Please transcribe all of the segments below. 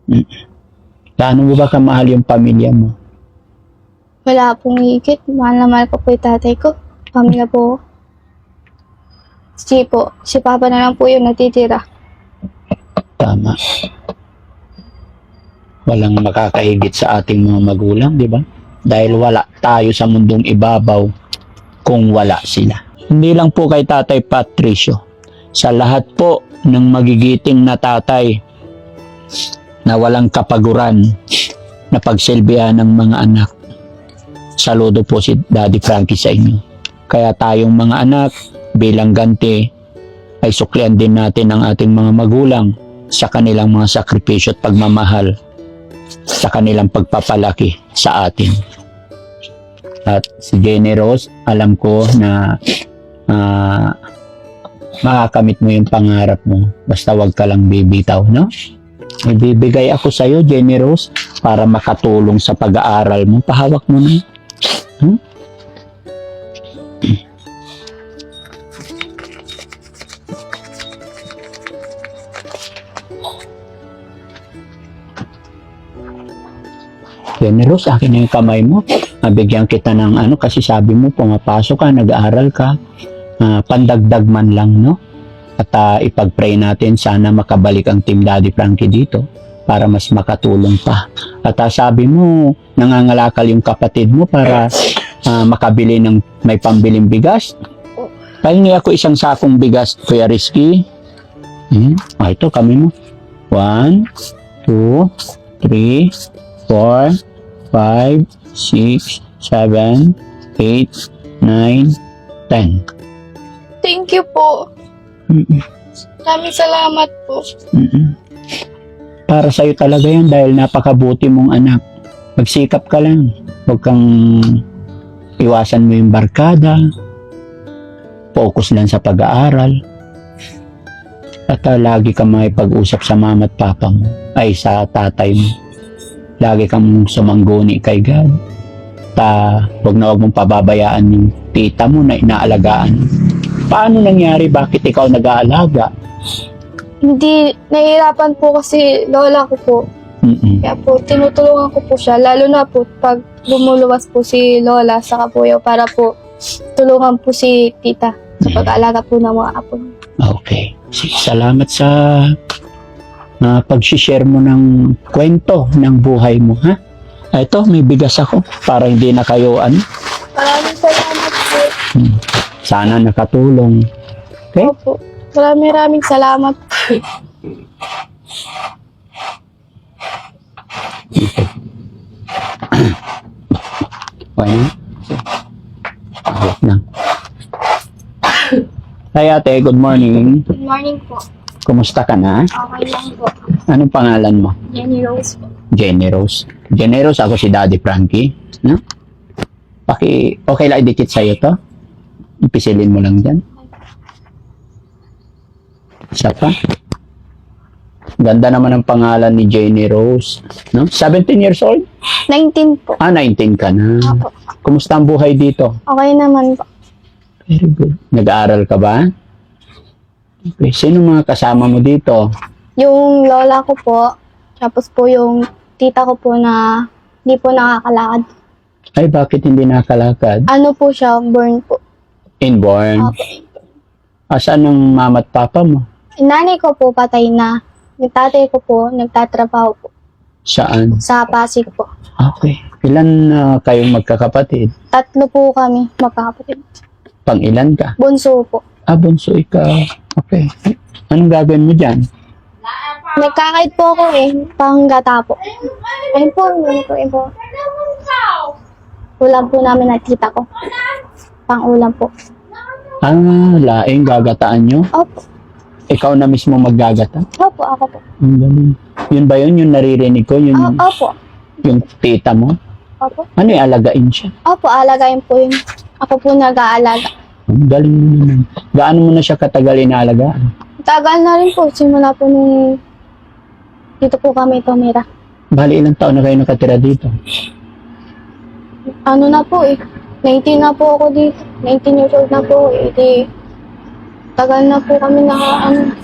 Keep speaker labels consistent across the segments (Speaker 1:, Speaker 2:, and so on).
Speaker 1: Mm. Gaano mo ba kamahal yung pamilya mo?
Speaker 2: Wala pong higit. Mahal na mahal ko po yung tatay ko. Pamilya po. Si Papa na lang po yung natitira.
Speaker 1: Tama. Walang makakahigit sa ating mga magulang, di ba? Dahil wala tayo sa mundong ibabaw kung wala sila. Hindi lang po kay Tatay Patricio. Sa lahat po ng magigiting na tatay na walang kapaguran na pagsilbihan ng mga anak. Saludo po si Daddy Frankie sa inyo. Kaya tayong mga anak bilang ganti ay suklian din natin ang ating mga magulang sa kanilang mga sakripisyo at pagmamahal sa kanilang pagpapalaki sa atin. At si Jenny Rose, alam ko na makakamit mo yung pangarap mo. Basta wag ka lang bibitaw, no? May bibigay ako sa iyo, Jenny Rose, para makatulong sa pag-aaral mo. Pahawak mo na. Jenny Rose, akin na yung kamay mo. Mabigyan kita ng kasi sabi mo, pumapasok ka, nag-aaral ka. Pandagdag man lang, no? At ipag-pray natin, sana makabalik ang Team Daddy Frankie dito para mas makatulong pa. At sabi mo, nangangalakal yung kapatid mo para makabili ng may pambiling bigas. Pahingi ako isang sakong bigas, Kuya Rizky. Ito, kami mo. 1, 2, 3, 4, 5, 6, 7, 8, 9, 10.
Speaker 2: Thank you po. Maraming salamat po.
Speaker 1: Para sa'yo talaga yan dahil napakabuti mong anak. Magsikap ka lang. Huwag kang iwasan mo yung barkada. Focus lang sa pag-aaral. At lagi kang makipag-usap sa mama at papa mo. Ay, sa tatay mo. Lagi kang sumangguni kay God. Huwag na huwag mong pababayaan yung tita mo na inaalagaan. Paano nangyari? Bakit ikaw nag-aalaga?
Speaker 2: Hindi, nahihirapan po kasi lola ko po. Kaya po, tinutulungan ko po siya. Lalo na po, pag lumuluwas po si lola sa kapuyaw para po tulungan po si tita sa pag-aalaga po ng mga apo.
Speaker 1: Okay. Sige, salamat sa pag-share mo ng kwento ng buhay mo, ha? Ito, may bigas ako para hindi na kayo
Speaker 2: Maraming salamat po.
Speaker 1: Sana nakatulong. Okay?
Speaker 2: Opo. Maraming salamat.
Speaker 1: Okay na? Hawak na. Hi ate, good morning.
Speaker 2: Good morning po.
Speaker 1: Kumusta ka na?
Speaker 2: Okay lang po.
Speaker 1: Anong pangalan mo?
Speaker 2: Jenny Rose po.
Speaker 1: Jenny Rose. Jenny Rose, ako si Daddy Frankie. No? Okay lang idikit sa'yo to? Ipisilin mo lang dyan. Isa pa. Ganda naman ang pangalan ni Jenny Rose. No? 17 years old?
Speaker 2: 19 po.
Speaker 1: 19 ka na.
Speaker 2: Opo.
Speaker 1: Kumusta ang buhay dito?
Speaker 2: Okay naman po.
Speaker 1: Very good. Nag-aaral ka ba? Okay. Sino mga kasama mo dito?
Speaker 2: Yung lola ko po, tapos po yung tita ko po na hindi po nakakalakad.
Speaker 1: Ay, bakit hindi nakalakad?
Speaker 2: Ano po siya, born po.
Speaker 1: Inborn.
Speaker 2: Opo.
Speaker 1: Asan ang mama at papa mo?
Speaker 2: Yung nanay ko po patay na. Yung tatay ko po, nagtatrabaho po.
Speaker 1: Saan?
Speaker 2: Sa Pasig po.
Speaker 1: Okay. Ilan kayong magkakapatid?
Speaker 2: 3 po kami, magkakapatid.
Speaker 1: Pang ilan ka?
Speaker 2: Bunso po.
Speaker 1: Bunso ikaw. Okay. Anong gagawin mo dyan?
Speaker 2: Nagkakait po ako panggata po. Ayun po, yun po. Ulam po namin na tita ko. Pang-ulam po.
Speaker 1: Laing gagataan nyo?
Speaker 2: Opo.
Speaker 1: Ikaw na mismo maggagata?
Speaker 2: Opo, ako po.
Speaker 1: Ang galing. Yun ba yun? Yung naririnig ko?
Speaker 2: Opo.
Speaker 1: Yung tita mo?
Speaker 2: Opo.
Speaker 1: Ano yung alagain siya?
Speaker 2: Opo, alagayin po yun. Ako po nag-aalaga.
Speaker 1: Ang galing mo naman. Gaano mo na siya katagal inaalagaan?
Speaker 2: Tagal na rin po. Simula po nung dito po kami tumira.
Speaker 1: Bali, ilang taon na kayo nakatira dito?
Speaker 2: Ano na po 19 na po ako dito. 19 years old na po. Tagal na po kami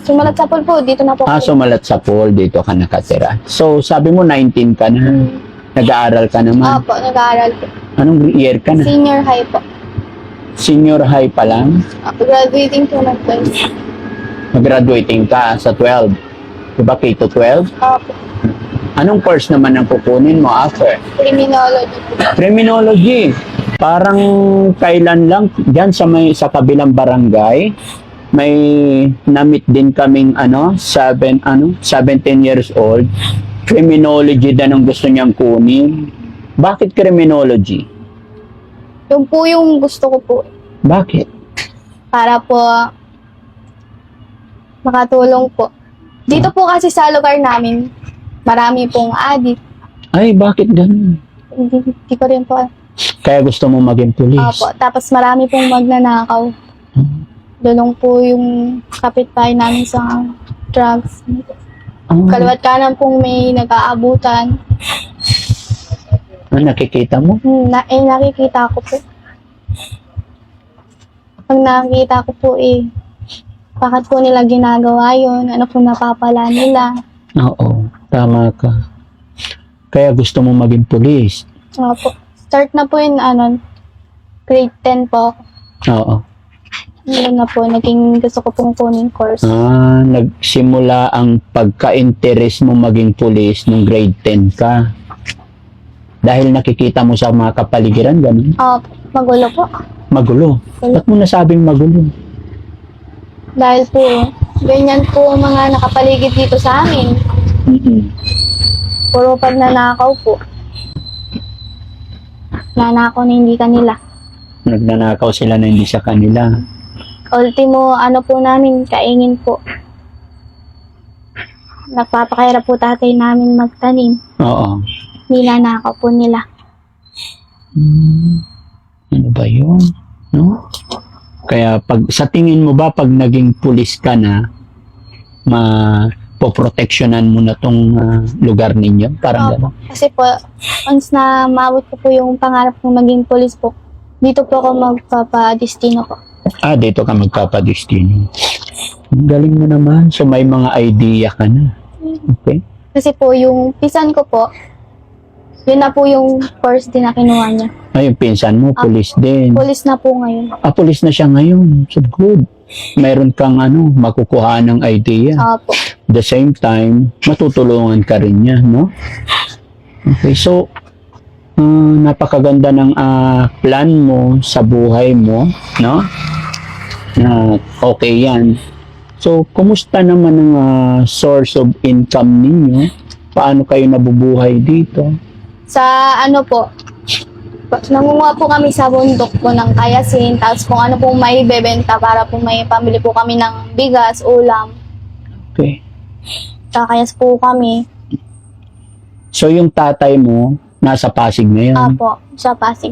Speaker 2: sumalat sa pool po. Dito na po kami.
Speaker 1: Sumalat sa pool, dito ka nakatira. So, sabi mo 19 ka na. Nag-aaral ka naman.
Speaker 2: Opo, nag-aaral po.
Speaker 1: Anong year ka na?
Speaker 2: Senior high po.
Speaker 1: Senior high pa lang?
Speaker 2: Graduating po ng 12.
Speaker 1: Mag-graduating ka sa 12. Diba K to 12?
Speaker 2: Opo.
Speaker 1: Anong course naman ang kukunin mo after?
Speaker 2: Criminology po.
Speaker 1: Criminology. Parang kailan lang diyan sa kabilang barangay may namit din kaming 17 years old. Criminology din ang gusto niyang kunin. Bakit criminology?
Speaker 2: Yung po yung gusto ko po.
Speaker 1: Bakit?
Speaker 2: Para po makatulong po. Dito po kasi sa lugar namin, marami pong addict.
Speaker 1: Ay, bakit ganun?
Speaker 2: Hindi ko rin po.
Speaker 1: Kaya gusto mo maging pulis?
Speaker 2: Opo. Tapos marami pong magnanakaw. Dulong po yung kapitbahay namin sa drugs.
Speaker 1: Oh,
Speaker 2: Kaliwat kanan pong may nag-aabutan.
Speaker 1: nakikita mo?
Speaker 2: Nakikita ko po. Pag nakikita ko po bakit po nila ginagawa yun? Ano po napapala nila?
Speaker 1: Oo, tama ka. Kaya gusto mo maging pulis?
Speaker 2: Opo. Start na po yun, grade 10 po.
Speaker 1: Oo.
Speaker 2: Yun na po, naging gusto ko pong kunin course.
Speaker 1: Nagsimula ang pagka-interest mo maging pulis nung grade 10 ka. Dahil nakikita mo sa mga kapaligiran, ganun?
Speaker 2: Opo, magulo po.
Speaker 1: Magulo. Ba't mo nasabing magulo?
Speaker 2: Dahil po, ganyan po mga nakapaligid dito sa amin. Puro pagnanakaw po. Nanakaw na hindi kanila.
Speaker 1: Nagnanakaw sila na hindi sa kanila.
Speaker 2: Ultimo, po namin, kaingin po. Nagpapakahirap po tatay namin magtanim.
Speaker 1: Oo.
Speaker 2: Ninanakaw po nila.
Speaker 1: Ano ba yun? No? Kaya sa tingin mo ba pag naging pulis ka na, poproteksyonan mo na tong lugar ninyo? Parang gano'n.
Speaker 2: Kasi po, once na maabot ko po yung pangarap kong maging pulis po, dito po ako magpapadestino po.
Speaker 1: Dito ka magpapadestino. Ang galing mo naman. So may mga idea ka na. Okay?
Speaker 2: Kasi po, yung pisan ko po, yun na po yung course din na kinuha niya.
Speaker 1: Yung pinsan mo, pulis din.
Speaker 2: Pulis na po ngayon.
Speaker 1: Pulis na siya ngayon. So good. Meron kang makukuha ng idea.
Speaker 2: Opo.
Speaker 1: The same time, matutulungan ka rin niya, no? Okay, so, napakaganda ng plan mo sa buhay mo, no? Na okay yan. So, kumusta naman ang source of income ninyo? Paano kayo nabubuhay dito?
Speaker 2: Sa po, nangunguha po kami sa bundok po ng kayasin, tapos kung ano pong may bebenta para po may pamili po kami ng bigas, ulam.
Speaker 1: Okay.
Speaker 2: Kakayas po kami.
Speaker 1: So, yung tatay mo, nasa Pasig ngayon?
Speaker 2: Apo, sa Pasig.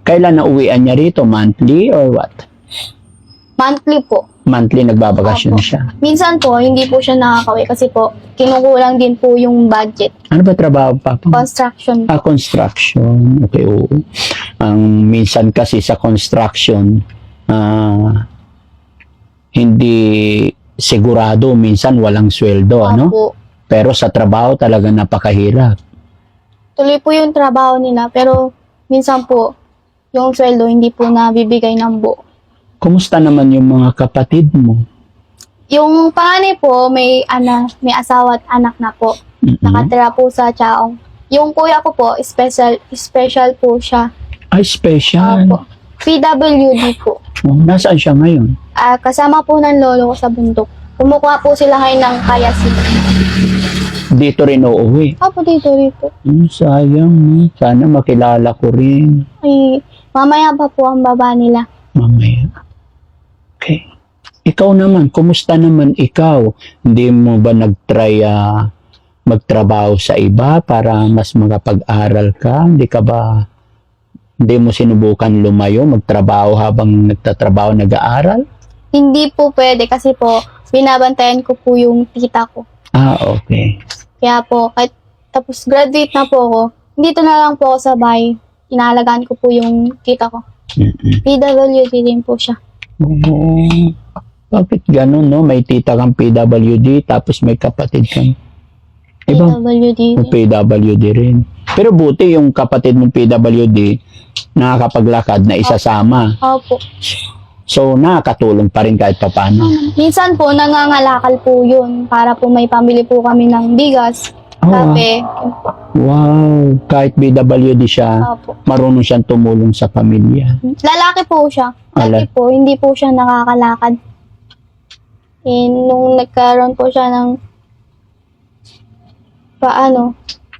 Speaker 1: Kailan nauwian niya rito? Monthly or what?
Speaker 2: Monthly po.
Speaker 1: Monthly nagbabakasyon
Speaker 2: Opo.
Speaker 1: siya.
Speaker 2: Minsan po, hindi po siya nakakawi kasi po, kinukulang din po yung budget.
Speaker 1: Ano ba trabaho, Papa?
Speaker 2: Construction.
Speaker 1: Construction. Okay, oo. Ang minsan kasi sa construction, hindi sigurado, minsan walang sweldo, ano?
Speaker 2: Opo.
Speaker 1: Pero sa trabaho talaga napakahirap.
Speaker 2: Tuloy po yung trabaho nila, pero minsan po, yung sweldo hindi po nabibigay ng buo.
Speaker 1: Kumusta naman yung mga kapatid mo?
Speaker 2: Yung panganay po, may asawa at anak na po. Nakatira po sa Chaong. Yung kuya ko po, special po siya.
Speaker 1: Ay, special.
Speaker 2: Opo. PWD po.
Speaker 1: Nasaan siya ngayon?
Speaker 2: Kasama po ng lolo ko sa bundok. Kumukuha po sila ngayon ng kayasin.
Speaker 1: Dito rin uuwi.
Speaker 2: Opo, dito.
Speaker 1: Sayang. Sana makilala ko rin.
Speaker 2: Ay, mamaya pa po ang baba nila.
Speaker 1: Mamaya. Okay. Ikaw naman, kumusta naman ikaw? Hindi mo ba nag-try magtrabaho sa iba para mas makapag-aral ka? Hindi mo sinubukan lumayo, magtrabaho habang nagtatrabaho, nag-aaral?
Speaker 2: Hindi po pwede kasi po, binabantayan ko po yung tita ko.
Speaker 1: Okay.
Speaker 2: Kaya po, kahit tapos graduate na po ako, dito na lang po ako sa bahay. Inaalagaan ko po yung tita ko. PWD din po siya.
Speaker 1: Oo. Bakit ganun, no? May tita kang PWD, tapos may kapatid kang iba,
Speaker 2: PWD.
Speaker 1: PWD rin. Pero buti yung kapatid mong PWD, nakakapaglakad na isasama.
Speaker 2: Opo.
Speaker 1: So, nakakatulong pa rin kahit papaano.
Speaker 2: Minsan po, nangangalakal po yun para po may pamili po kami ng bigas. Kape.
Speaker 1: Wow, kahit BWD siya,
Speaker 2: Opo.
Speaker 1: marunong siyang tumulong sa pamilya.
Speaker 2: Lalaki po siya. Dati po, hindi po siya nakakalakad. Nung nagkaroon po siya ng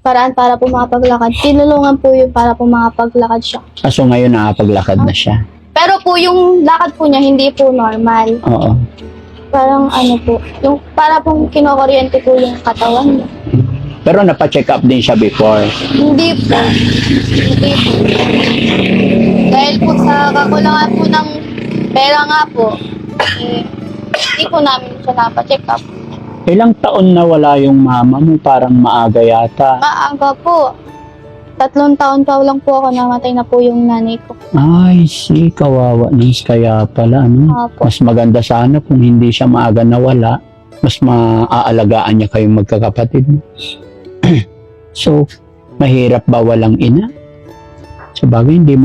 Speaker 2: paraan para po makapaglakad, tinulungan po yun para po makapaglakad siya.
Speaker 1: So ngayon nakapaglakad na siya.
Speaker 2: Pero po yung lakad po niya, hindi po normal.
Speaker 1: Oo.
Speaker 2: Parang yung para pong kinokuryente po yung katawan niya.
Speaker 1: Pero napacheck up din siya before.
Speaker 2: Hindi po. Dahil po sa kakulangan po ng pera nga po, hindi po namin siya napacheck up.
Speaker 1: Ilang taon na wala yung mama mo? Parang maaga yata.
Speaker 2: Maaga po. 3 taon pa lang po ako, namatay na po yung nanay ko.
Speaker 1: Ay, kawawa nis. Kaya pala, no?
Speaker 2: Opo.
Speaker 1: Mas maganda sana kung hindi siya maaga nawala. Mas maaalagaan niya kayong magkakapatid. So, mahirap ba walang ina? Sabagay, hindi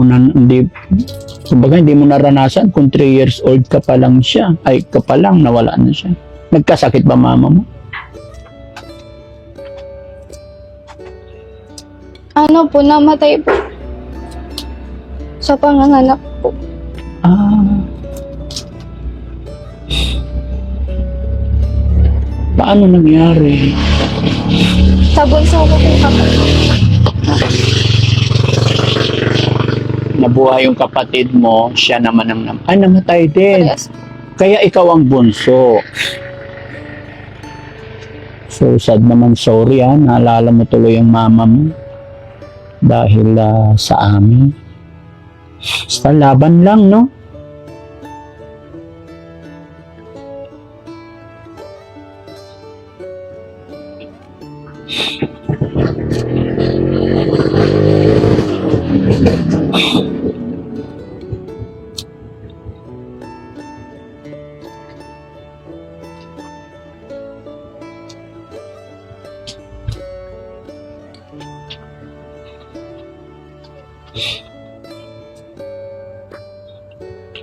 Speaker 1: mo naranasan kung 3 years old ka pa lang siya. Ay, ka pa lang, nawala na siya. Nagkasakit ba mama mo?
Speaker 2: Namatay po. Sa panganganak po.
Speaker 1: Paano nangyari?
Speaker 2: Sa bunso ko po kapatid.
Speaker 1: Nabuhay yung kapatid mo, siya naman ang namatay din.
Speaker 2: Parehas.
Speaker 1: Kaya ikaw ang bunso. So sad naman, sorry naalala mo tuloy yung mama mo. Dahil sa amin. Basta laban lang, no?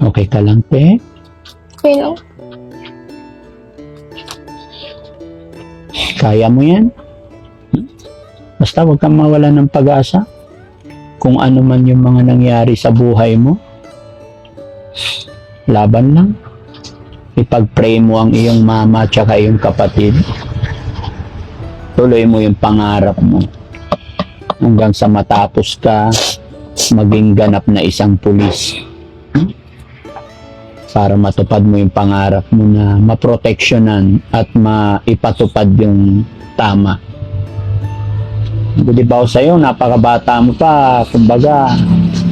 Speaker 1: Okay ka lang, te?
Speaker 2: Okay lang.
Speaker 1: Kaya mo yan? Basta huwag kang mawala ng pag-asa. Kung ano man yung mga nangyari sa buhay mo, laban lang. Ipag-pray mo ang iyong mama at saka iyong kapatid. Tuloy mo yung pangarap mo. Hanggang sa matapos ka, maging ganap na isang pulis. Para matupad mo yung pangarap mo na maproteksyonan at maipatupad yung tama. Di ba ako sa'yo, napakabata mo pa, kumbaga,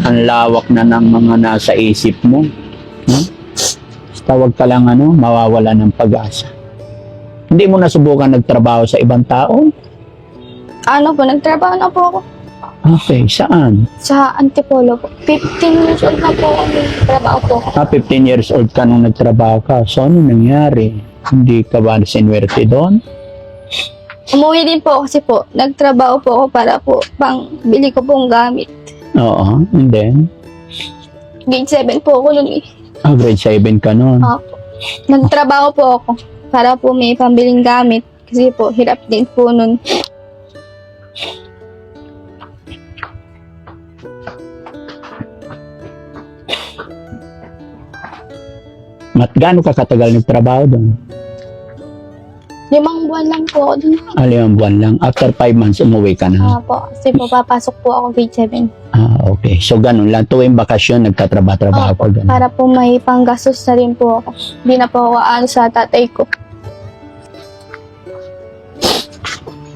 Speaker 1: ang lawak na ng mga nasa isip mo. Tawag ka lang mawawala ng pag-asa. Hindi mo nasubukan nagtrabaho sa ibang tao?
Speaker 2: Nagtrabaho na po ako.
Speaker 1: Okay, saan?
Speaker 2: Sa Antipolo po. 15 years old na po ako nagtrabaho po.
Speaker 1: 15 years old ka nung nagtrabaho ka. So, ano nangyari? Hindi ka ba sinwerte doon?
Speaker 2: Umuwi din po kasi po, nagtrabaho po ako para po pang bili ko pong gamit.
Speaker 1: Oo, and then?
Speaker 2: Grade 7 po ako nun eh.
Speaker 1: Grade 7 ka nun.
Speaker 2: Opo. Nagtrabaho po ako para po may pambiling gamit kasi po hirap din po nun.
Speaker 1: Gaano ka katagal nagtrabaho doon?
Speaker 2: 5 buwan lang po ako dun.
Speaker 1: 5 buwan lang. After 5 months, umuwi ka na.
Speaker 2: Po, kasi po papasok po ako grade 7.
Speaker 1: Okay. So, ganun lang. Tuwing bakasyon, nagtatrabaho ko. Ganun.
Speaker 2: Para po may panggastos na rin po ako. Hindi na po ako sa tatay ko.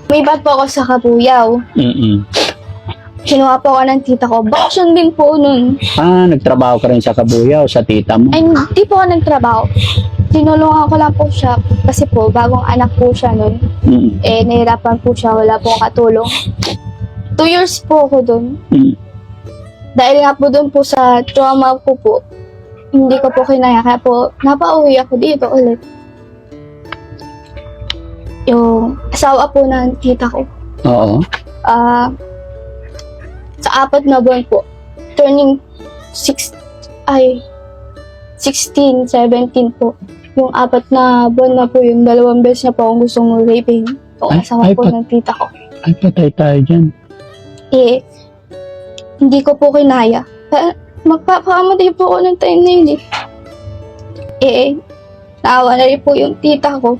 Speaker 2: May bat po ako sa Kabuyaw. Kinuha po ako ng tita ko. Bakasyon din po nun.
Speaker 1: Nagtrabaho ka rin sa Kabuyaw, sa tita mo?
Speaker 2: Ay, hindi po ako nagtrabaho. Tinulungan ko lang po siya kasi po, bagong anak po siya nun. Nahirapan po siya, wala po katulong. 2 years po ako dun. Dahil nga po dun po sa trauma ko po, hindi ko po kinaya. Kaya po, napauwi ako dito ulit. Yung asawa po ng tita ko.
Speaker 1: Oo.
Speaker 2: Sa 4 na buwan po, turning 16, 17 po. Yung 4 na buwan na po yun, 2 beses na po akong gustong raping. Yung asawa po ng tita ko.
Speaker 1: Ay, patay tayo dyan.
Speaker 2: Hindi ko po kinaya. Magpapakamatay po ako ng time na yun naawa na rin po yung tita ko.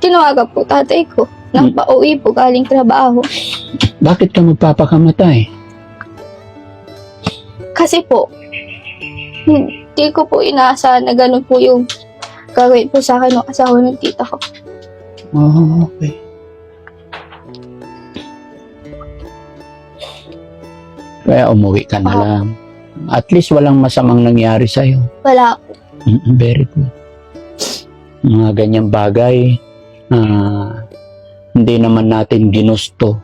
Speaker 2: Tinawagan po tatay ko nang pauwi po galing trabaho.
Speaker 1: Bakit ka magpapakamatay?
Speaker 2: Kasi po, hindi ko po inaasahan na ganun po yung gagawin po sa akin ng asawa ng tita ko.
Speaker 1: Oh, okay. Kaya umuwi ka na lang. At least walang masamang nangyari sa'yo.
Speaker 2: Wala po.
Speaker 1: Very good. Mga ganyang bagay, hindi naman natin ginusto,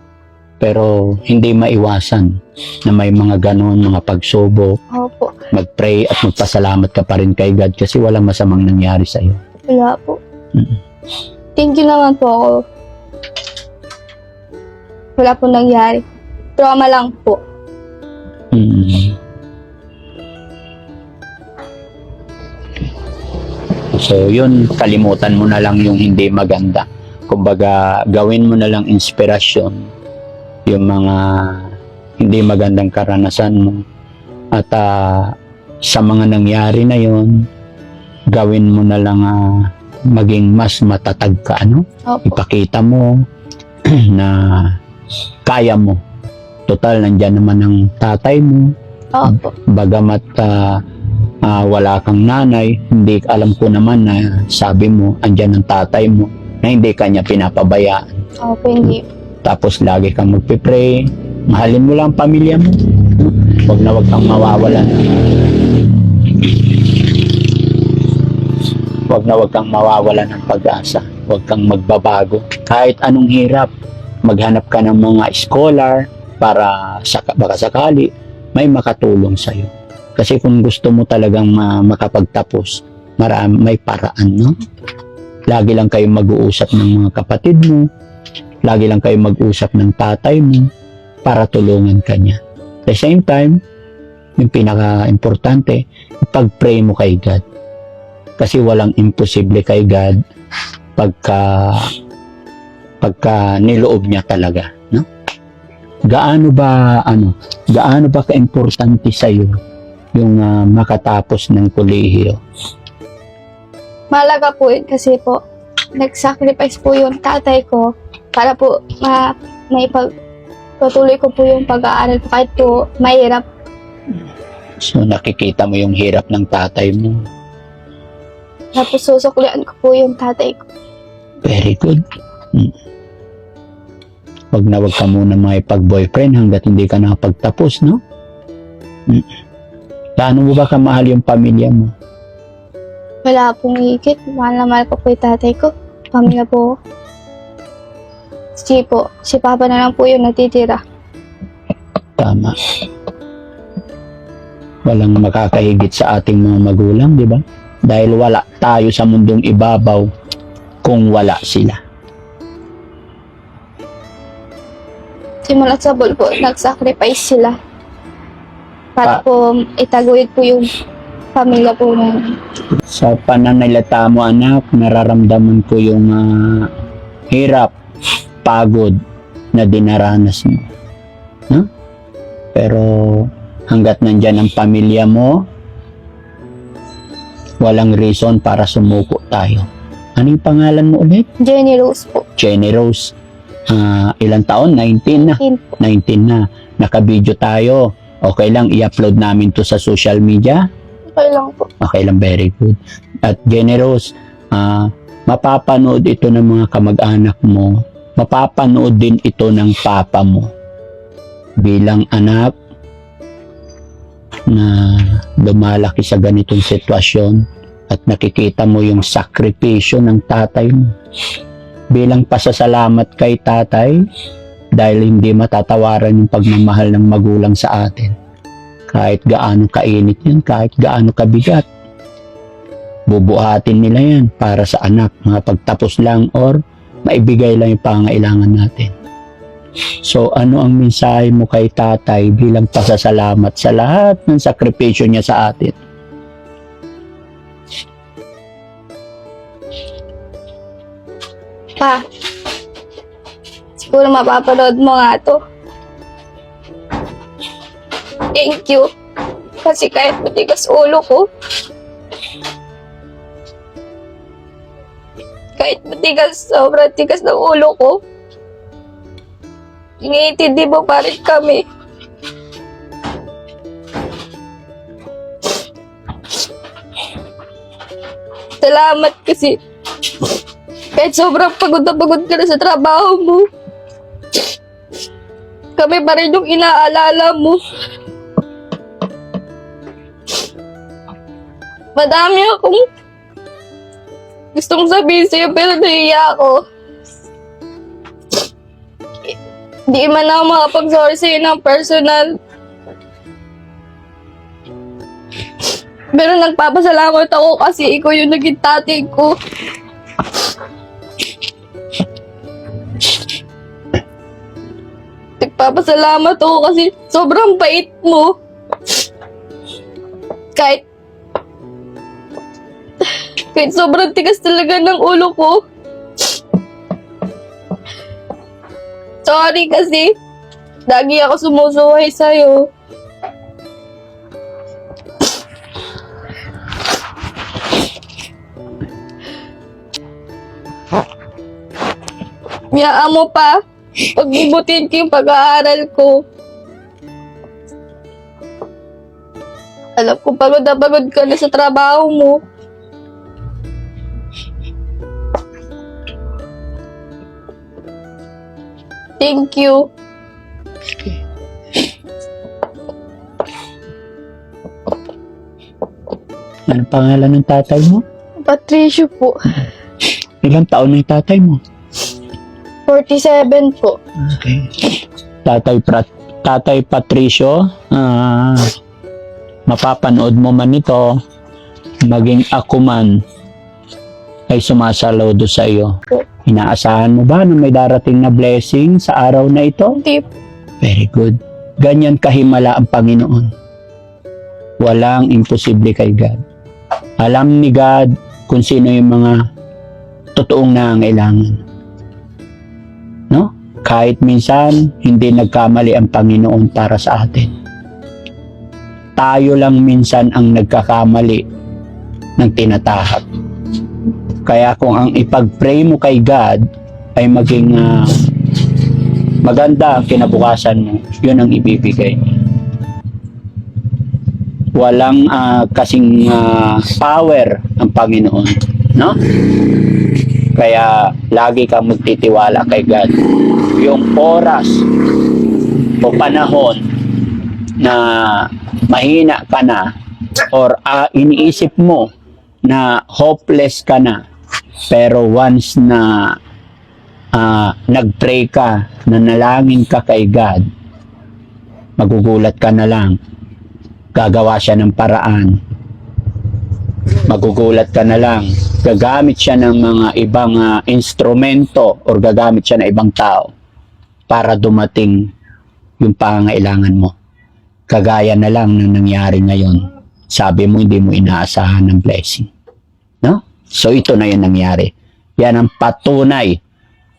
Speaker 1: pero hindi maiwasan na may mga ganon, mga pagsubok.
Speaker 2: Opo.
Speaker 1: Mag-pray at magpasalamat ka pa rin kay God kasi walang masamang nangyari sa'yo.
Speaker 2: Wala po. Thank you naman po ako. Wala po nangyari. Trauma lang po.
Speaker 1: So yun, kalimutan mo na lang yung hindi maganda. Kumbaga, gawin mo na lang inspirasyon yung mga hindi magandang karanasan mo. At sa mga nangyari na yon, gawin mo na lang maging mas matatag ka, ano?
Speaker 2: Opo.
Speaker 1: Ipakita mo na kaya mo. Total, nandyan naman ang tatay mo.
Speaker 2: Opo.
Speaker 1: Bagamat wala kang nanay, hindi alam ko naman na sabi mo, andyan ang tatay mo, na hindi kanya pinapabayaan.
Speaker 2: Opo, hindi.
Speaker 1: Tapos lagi kang magpipray, mahalin mo lang ang pamilya mo. Huwag kang mawawalan. Huwag kang mawawalan ng pag-asa. Huwag kang magbabago. Kahit anong hirap, maghanap ka ng mga scholar para baka sakali may makatulong sa'yo. Kasi kung gusto mo talagang makapagtapos, may paraan, no? Lagi lang kayong mag-uusap ng mga kapatid mo, lagi lang kayong mag-usap ng tatay mo para tulungan ka niya. At the same time, yung pinaka-importante, ipag-pray mo kay God. Kasi walang imposible kay God pagka niloob niya talaga, no? Gaano ba ka-importante sa iyo yung makatapos ng kolehiyo?
Speaker 2: Malaga po yun kasi po, nag-sacrifice po yung tatay ko para po patuloy ko po yung pag-aaral ko kahit po mahirap.
Speaker 1: So nakikita mo yung hirap ng tatay mo.
Speaker 2: Tapos susuklian ko po yung tatay ko.
Speaker 1: Very good. Wag ka muna makipag-boyfriend hanggat hindi ka nakapagtapos, no? Gaano mo ba kamahal yung pamilya mo?
Speaker 2: Wala pong higit. Mahal na mahal ko po yung tatay ko. Pamilya po. Si Papa na lang po yung natitira.
Speaker 1: Tama. Walang makakahigit sa ating mga magulang, di ba? Dahil wala tayo sa mundong ibabaw kung wala sila.
Speaker 2: Simulat sa po, nag-sacrifice sila. Para po itaguyod po yung pamilya po namin.
Speaker 1: Sa pananalita mo, anak, nararamdaman ko yung hirap, pagod na dinaranas mo. No? Pero hanggat nandyan ang pamilya mo, walang reason para sumuko tayo. Ano yung pangalan mo ulit?
Speaker 2: Jenny Rose po.
Speaker 1: Jenny Rose. Ilang taon? 19 na. 19 na. Naka-video tayo. Okay lang, i-upload namin to sa social media?
Speaker 2: Okay lang po.
Speaker 1: Okay lang, very good. At Jenny Rose, mapapanood ito ng mga kamag-anak mo. Mapapanood din ito ng papa mo. Bilang anak na lumalaki sa ganitong sitwasyon at nakikita mo yung sakripisyo ng tatay mo. Bilang pasasalamat kay tatay dahil hindi matatawaran yung pagmamahal ng magulang sa atin. Kahit gaano kainit yan, kahit gaano kabigat. Bubuhatin nila yan para sa anak, mga pagtapos lang or maibigay lang yung pangailangan natin. So ano ang mensahe mo kay tatay bilang pasasalamat sa lahat ng sakripisyo niya sa atin?
Speaker 2: Pa, siguro mapapanood mo nga to. Thank you. Kasi kahit matigas ulo ko, kahit matigas, sobrang tigas ng ulo ko, iniintindi mo pa rin kami. Salamat kasi kahit sobrang pagod na pagod ka na sa trabaho mo, kami pa rin yung inaalala mo. Madami akong gustong sabihin sa'yo pero nahiya ako. Di man ako makapag-sorry sa'yo ng personal. Pero nagpapasalamat ako kasi ikaw yung naging tatay ko. Nagpapasalamat ako kasi sobrang bait mo. Kahit sobrang tigas talaga ng ulo ko. Sorry kasi lagi ako sumusuway sa'yo. Miyaan mo pa. Pagbibutin ko yung pag-aaral ko. Alam ko pagod na pagod ka na sa trabaho mo. Thank you.
Speaker 1: Ano pangalan ng tatay mo?
Speaker 2: Patricio po.
Speaker 1: Ilang taon na yung tatay mo?
Speaker 2: 47 po.
Speaker 1: Okay. Tatay Patricio, mapapanood mo man ito, maging ako man ay sumasaludo sa iyo. Inaasahan mo ba na may darating na blessing sa araw na ito?
Speaker 2: Hindi po.
Speaker 1: Very good. Ganyan kahimala ang Panginoon. Walang imposible kay God. Alam ni God kung sino yung mga totoong nangangailangan. No? Kahit minsan, hindi nagkamali ang Panginoon para sa atin. Tayo lang minsan ang nagkakamali ng tinatahak. Kaya kung ang ipag-pray mo kay God ay maging maganda ang kinabukasan mo, yun ang ibibigay niya. Walang kasing power ang Panginoon, no? Kaya lagi kang magtitiwala kay God. Yung oras o panahon na mahina ka na or iniisip mo na hopeless ka na, pero once na nag-pray ka, nanalangin ka kay God, magugulat ka na lang. Gagawa siya ng paraan. Magugulat ka na lang. Gagamit siya ng mga ibang instrumento or gagamit siya ng ibang tao para dumating yung pangangailangan mo. Kagaya na lang ng nangyari ngayon. Sabi mo, hindi mo inaasahan ng blessing. No? So, ito na yung nangyari. Yan ang patunay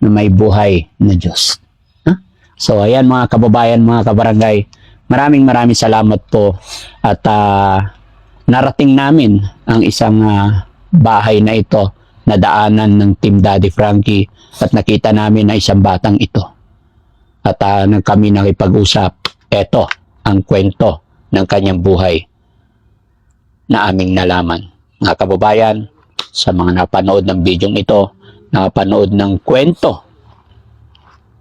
Speaker 1: na may buhay na Diyos. Huh? So, ayan mga kababayan, mga kabarangay, maraming salamat po at narating namin ang isang bahay na ito na daanan ng Team Daddy Frankie at nakita namin na isang batang ito. At kami nakipag-usap, eto ang kwento ng kanyang buhay na aming nalaman. Mga kababayan, sa mga napanood ng video ito, napanood ng kwento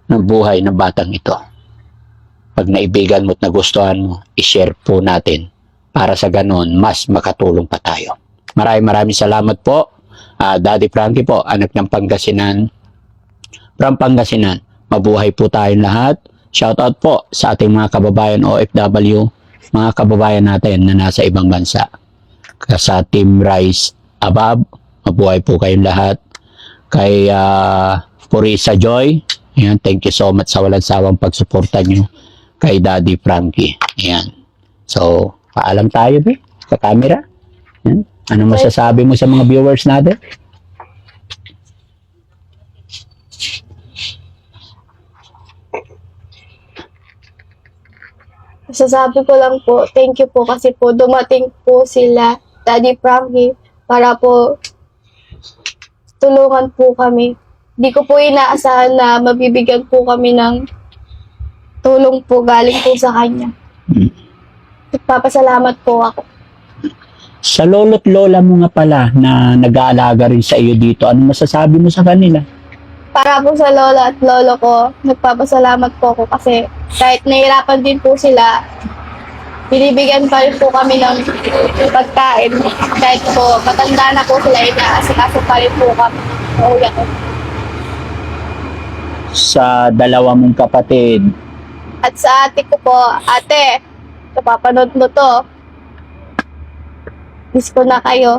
Speaker 1: ng buhay ng batang ito. Pag naibigan mo at nagustuhan mo, i-share po natin para sa ganon, mas makatulong pa tayo. Maraming salamat po. Daddy Frankie po, anak ng Pangasinan. From Pangasinan, mabuhay po tayong lahat. Shoutout po sa ating mga kababayan OFW. mga kababayan natin na nasa ibang bansa. Sa Team Rise Above, mabuhay po kayong lahat. Kay Purisa Joy, ayan, thank you so much sa walang sawang pagsuporta nyo kay Daddy Frankie. Ayan. So, paalam tayo, sa camera. Ayan. Ano masasabi mo sa mga viewers natin?
Speaker 2: Sasabi ko lang po, thank you po kasi po dumating po sila, Daddy Frankie, para po tulungan po kami. Di ko po inaasahan na mabibigyan po kami ng tulong po galing po sa kanya. Nagpapasalamat po ako.
Speaker 1: Sa lolo't lola mo nga pala na nag-aalaga rin sa iyo dito, ano masasabi mo sa kanila?
Speaker 2: Para po sa lola at lolo ko, nagpapasalamat po ako kasi kahit nahirapan din po sila, binibigyan pa rin po kami ng pagkain. Kahit po matanda na po sila, inaasikaso pa rin po kami. Kuya ko.
Speaker 1: Sa dalawa mong kapatid,
Speaker 2: At sa ate ko po, ate, kapapanood mo to. Miss ko na kayo.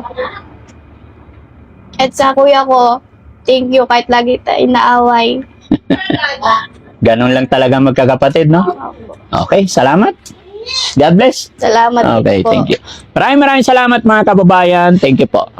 Speaker 2: At sa kuya ko, thank you kahit lagi tayo inaaway.
Speaker 1: ganun lang talaga magkakapatid, no? Okay, salamat. God bless.
Speaker 2: Salamat
Speaker 1: Okay,
Speaker 2: po.
Speaker 1: thank you. Maraming salamat mga kababayan. Thank you po.